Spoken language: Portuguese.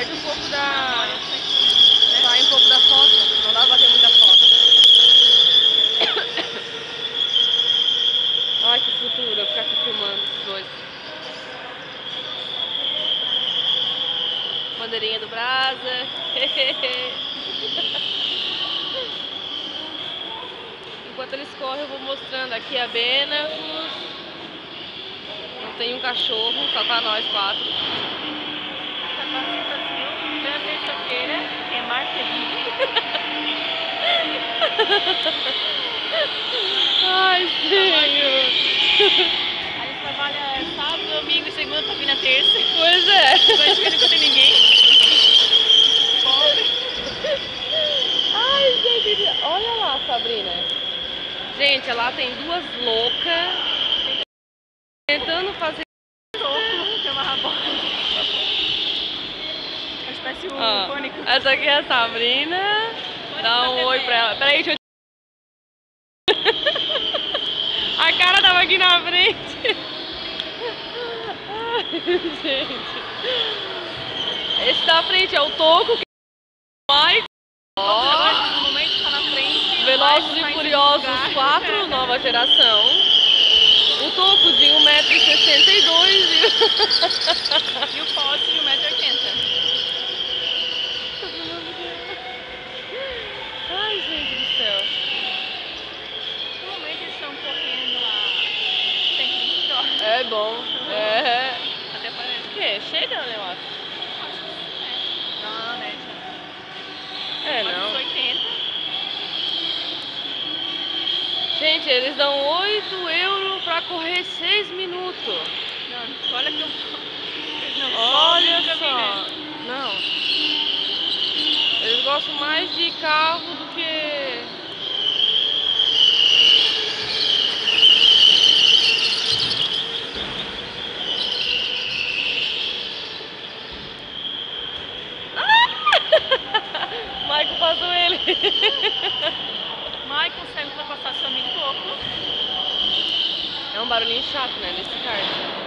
perde um pouco da... sai um pouco da foto, não dá pra bater muita foto. Ai, que futuro, eu ficar aqui filmando esses dois. Bandeirinha do Brasa. Enquanto eles correm, eu vou mostrando aqui a Benacus. Não tem um cachorro, só tá nós quatro. Essa participação da terça-feira é mais feliz. Ai, senhor. A gente trabalha sábado, domingo e segunda pra vir na terça. Pois é. Depois que nunca tem ninguém. Pobre. Ai, gente, olha lá, Sabrina. Gente, lá tem duas loucas tentando fazer Que é uma rabona. Parece um pânico. Essa aqui é a Sabrina. Dá um oi pra ela. Peraí, deixa eu... A cara tava aqui na frente. Ai, gente. Esse da frente é o Toco, que é o Mike. Ó, No momento tá na frente. Velozes e Furiosos 4, nova geração. O Toco de 1,62 m E o poste de 1,80 m. Ai, gente do céu. Normalmente eles estão correndo a 120 km. É bom. É. Até parece. O quê? Chega, né, eu acho. Não, né? É, Mas não. uns 80. Gente, eles dão 8 € pra correr 6 minutos. Não, olha que eu... Não, Olha nunca vi, só. né? Não. Eles gostam mais de carro do que... Michael passou ele. Mike consegue ultrapassar seu amigo pouco. É um barulhinho chato, né, desse kart.